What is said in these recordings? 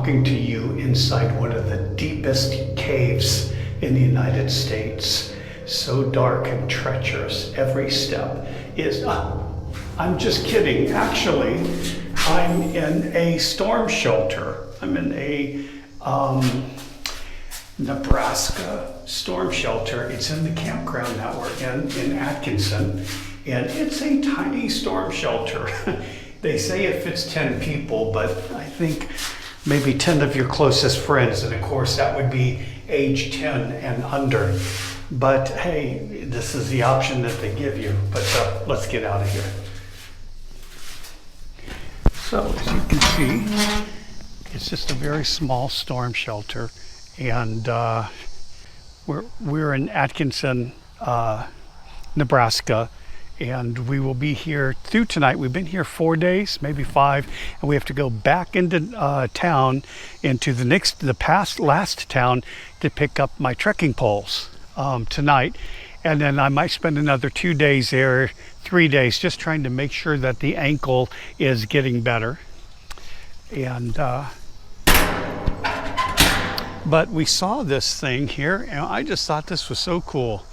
talking to you inside one of the deepest caves in the United States. So dark and treacherous, every step is, I'm just kidding. Actually, I'm in a storm shelter. I'm in a Nebraska storm shelter. It's in the campground that we're in Atkinson, and it's a tiny storm shelter. They say it fits 10 people, but I think maybe 10 of your closest friends, and of course that would be age 10 and under. But hey, this is the option that they give you. But let's get out of here. So as you can see, it's just a very small storm shelter, and we're in Atkinson, Nebraska, and we will be here through tonight. We've been here 4 days, maybe 5, and we have to go back into town, into the last town, to pick up my trekking poles tonight, and then I might spend another 2 days there, 3 days, just trying to make sure that the ankle is getting better. And but we saw this thing here, and I just thought this was so cool.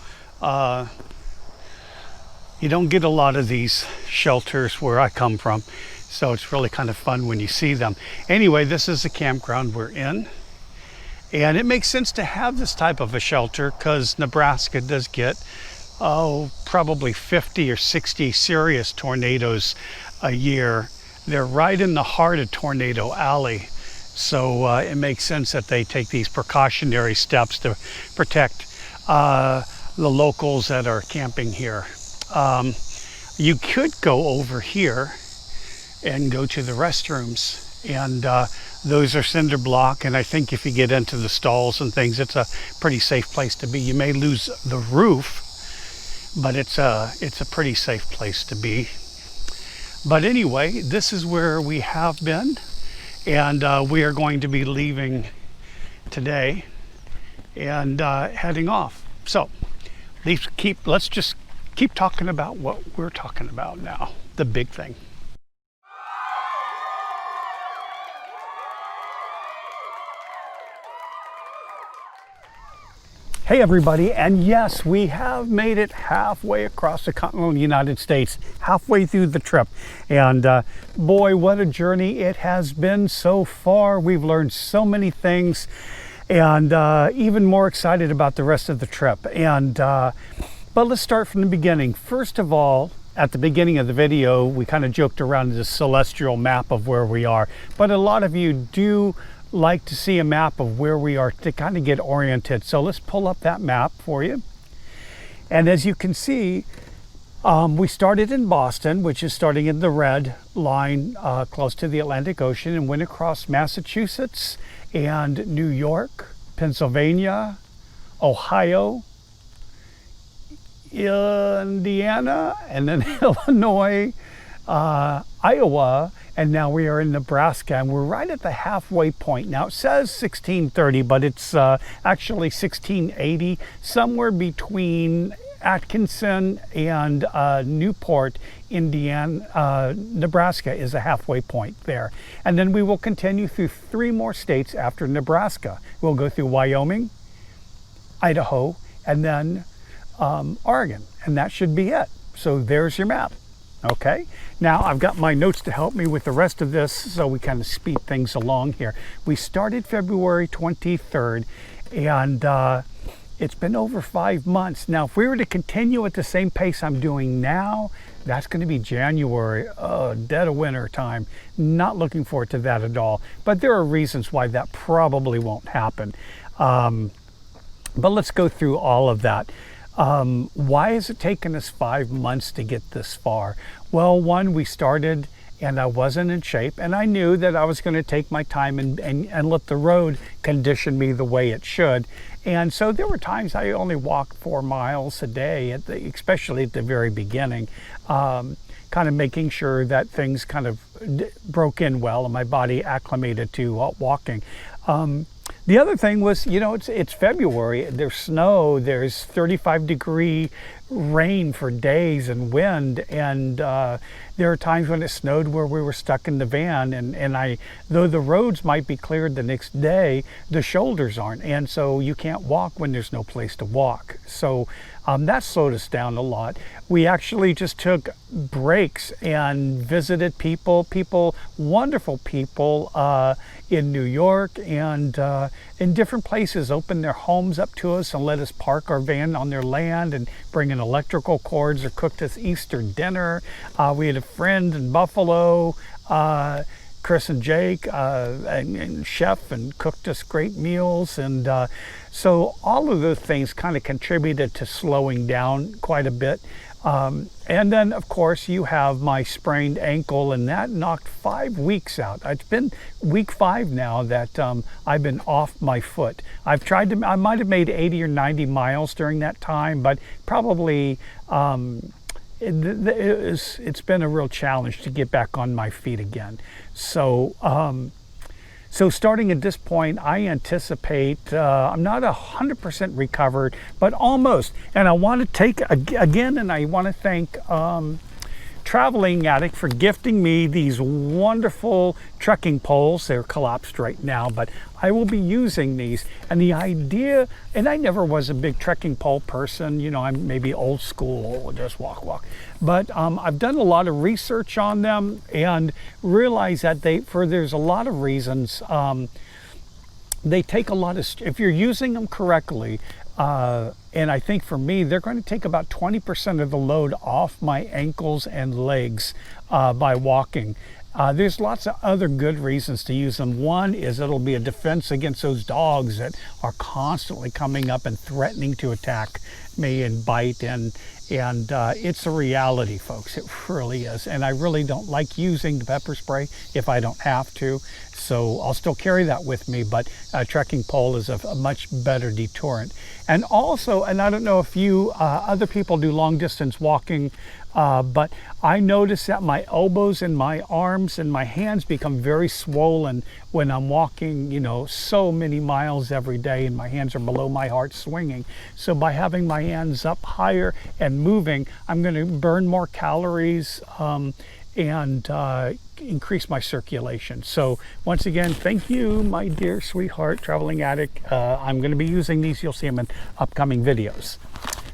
You don't get a lot of these shelters where I come from, so it's really kind of fun when you see them. Anyway, this is the campground we're in, and it makes sense to have this type of a shelter because Nebraska does get probably 50 or 60 serious tornadoes a year. They're right in the heart of Tornado Alley, so it makes sense that they take these precautionary steps to protect the locals that are camping here. You could go over here and go to the restrooms, and those are cinder block, and I think if you get into the stalls and things, it's a pretty safe place to be. You may lose the roof, but it's a pretty safe place to be. But anyway, this is where we have been, and we are going to be leaving today and heading off. So let's just keep talking about what we're talking about now, the big thing. Hey everybody, and yes, we have made it halfway across the continental United States, halfway through the trip. And boy, what a journey it has been so far. We've learned so many things, and even more excited about the rest of the trip. And but let's start from the beginning. First of all, at the beginning of the video, we kind of joked around this celestial map of where we are. But a lot of you do like to see a map of where we are to kind of get oriented. So let's pull up that map for you. And as you can see, we started in Boston, which is starting in the red line close to the Atlantic Ocean, and went across Massachusetts and New York, Pennsylvania, Ohio, Indiana, and then Illinois, Iowa, and now we are in Nebraska, and we're right at the halfway point. Now it says 1630, but it's actually 1680, somewhere between Atkinson and Newport, Indiana, Nebraska is a halfway point there. And then we will continue through 3 more states after Nebraska. We'll go through Wyoming, Idaho, and then Oregon, and that should be it. So there's your map. Okay, now I've got my notes to help me with the rest of this, so we kind of speed things along here. We started February 23rd, and it's been over 5 months. Now, if we were to continue at the same pace I'm doing now, that's going to be January, dead of winter time. Not looking forward to that at all. But there are reasons why that probably won't happen. But let's go through all of that. Why has it taken us 5 months to get this far? Well, one, we started and I wasn't in shape, and I knew that I was going to take my time and let the road condition me the way it should. And so there were times I only walked 4 miles a day, especially at the very beginning, kind of making sure that things kind of broke in well and my body acclimated to walking. The other thing was, you know, it's February, there's snow, there's 35-degree rain for days and wind, and there are times when it snowed where we were stuck in the van, and though the roads might be cleared the next day, the shoulders aren't, and so you can't walk when there's no place to walk. So that slowed us down a lot. We actually just took breaks and visited people, wonderful people in New York and in different places, opened their homes up to us and let us park our van on their land and bring in electrical cords or cooked us Easter dinner. We had a friend in Buffalo, Chris and Jake, and chef, and cooked us great meals. And so all of those things kind of contributed to slowing down quite a bit. And then, of course, you have my sprained ankle, and that knocked 5 weeks out. It's been week 5 now that I've been off my foot. I might have made 80 or 90 miles during that time, but probably it's been a real challenge to get back on my feet again. So so starting at this point, I anticipate I'm not 100% recovered, but almost. And I want to take again, and I want to thank Traveling Addict for gifting me these wonderful trekking poles. They're collapsed right now, but I will be using these. And the idea, and I never was a big trekking pole person, you know, I'm maybe old school, just walk. But I've done a lot of research on them and realized that there's a lot of reasons. They take a lot of, if you're using them correctly, and I think for me, they're going to take about 20% of the load off my ankles and legs by walking. There's lots of other good reasons to use them. One is it'll be a defense against those dogs that are constantly coming up and threatening to attack me and bite, and it's a reality, folks. It really is. And I really don't like using the pepper spray if I don't have to, so I'll still carry that with me, but a trekking pole is a much better deterrent. And also, and I don't know if you other people do long distance walking, but I notice that my elbows and my arms and my hands become very swollen when I'm walking, you know, so many miles every day, and my hands are below my heart swinging. So by having my hands up higher and moving, I'm going to burn more calories and increase my circulation. So once again, thank you, my dear sweetheart Traveling Addict. I'm going to be using these. You'll see them in upcoming videos.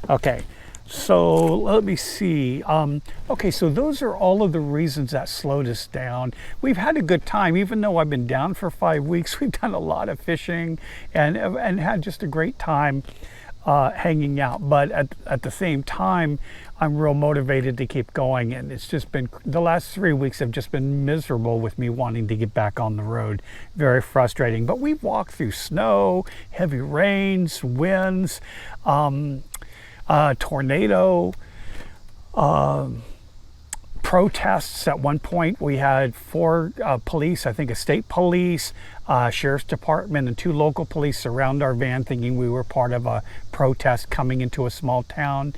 Okay. So let me see. Okay, so those are all of the reasons that slowed us down. We've had a good time, even though I've been down for 5 weeks. We've done a lot of fishing and had just a great time hanging out. But at the same time, I'm real motivated to keep going. And it's just been, the last 3 weeks have just been miserable with me wanting to get back on the road. Very frustrating. But we've walked through snow, heavy rains, winds, tornado, protests. At one point we had 4 police, I think a state police, sheriff's department, and 2 local police surround our van thinking we were part of a protest coming into a small town.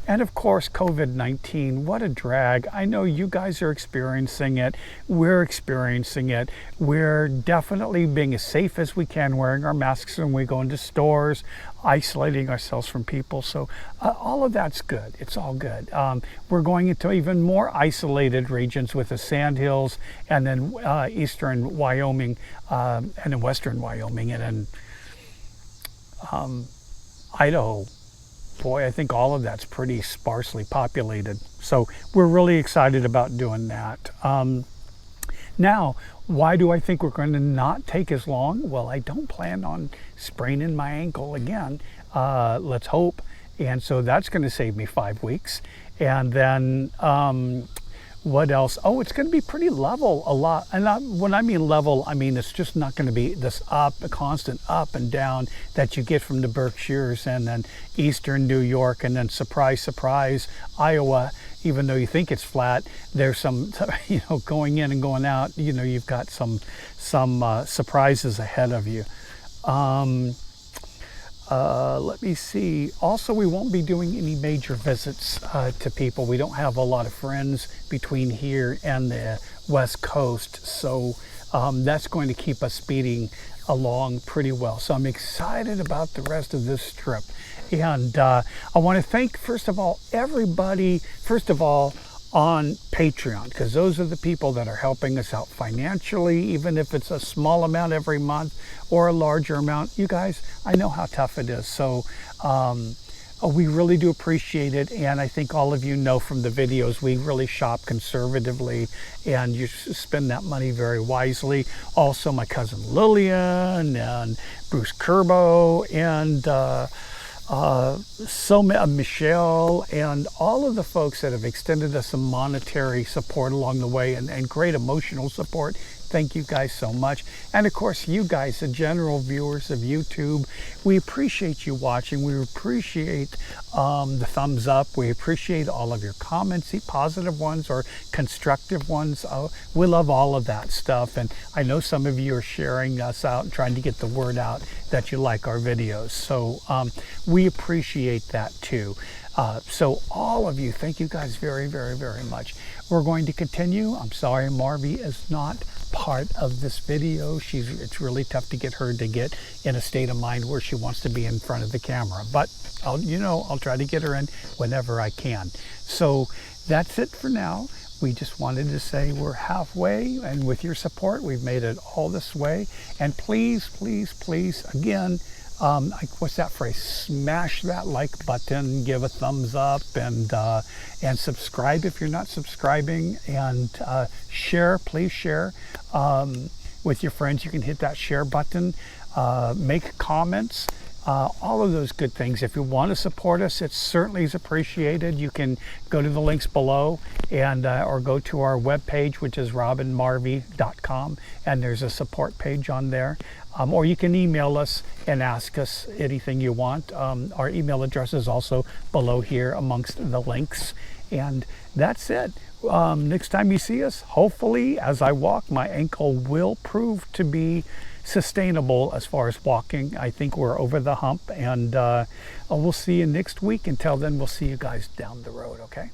And of course, COVID-19, what a drag. I know you guys are experiencing it. We're experiencing it. We're definitely being as safe as we can, wearing our masks when we go into stores, isolating ourselves from people. So all of that's good. It's all good. We're going into even more isolated regions with the Sandhills, and then eastern Wyoming, and then western Wyoming, and then Idaho. Boy, I think all of that's pretty sparsely populated. So we're really excited about doing that. Now, why do I think we're going to not take as long? Well, I don't plan on spraining my ankle again. Let's hope. And so that's going to save me 5 weeks. And then what else? Oh, it's going to be pretty level a lot. And when I mean level, I mean it's just not going to be this constant up and down that you get from the Berkshires and then eastern New York, and then surprise, surprise, Iowa. Even though you think it's flat, there's some, you know, going in and going out. You know, you've got some surprises ahead of you. Let me see. Also, we won't be doing any major visits to people. We don't have a lot of friends between here and the West Coast, so that's going to keep us speeding along pretty well. So I'm excited about the rest of this trip. And I want to thank, first of all, everybody, first of all, on Patreon, because those are the people that are helping us out financially, even if it's a small amount every month or a larger amount. You guys, I know how tough it is. So we really do appreciate it. And I think all of you know from the videos, we really shop conservatively and you spend that money very wisely. Also, my cousin Lillian and Bruce Kerbo and Michelle and all of the folks that have extended us some monetary support along the way and great emotional support. Thank you guys so much. And of course, you guys, the general viewers of YouTube, we appreciate you watching. We appreciate the thumbs up. We appreciate all of your comments, positive ones or constructive ones. We love all of that stuff. And I know some of you are sharing us out and trying to get the word out that you like our videos. So we appreciate that too. So all of you, thank you guys very, very, very much. We're going to continue. I'm sorry Marvy is not part of this video. It's really tough to get her to get in a state of mind where she wants to be in front of the camera, but I'll try to get her in whenever I can. So that's it for now. We just wanted to say we're halfway, and with your support we've made it all this way. And please, please, please, again, what's that phrase? Smash that like button, give a thumbs up, and subscribe if you're not subscribing, and share. Please share with your friends. You can hit that share button. Make comments. All of those good things. If you want to support us, it certainly is appreciated. You can go to the links below and or go to our webpage, which is robinmarvy.com, and there's a support page on there. Or you can email us and ask us anything you want. Our email address is also below here amongst the links. And that's it. Next time you see us, hopefully, as I walk, my ankle will prove to be sustainable as far as walking. I think we're over the hump, and we'll see you next week. Until then, we'll see you guys down the road, okay?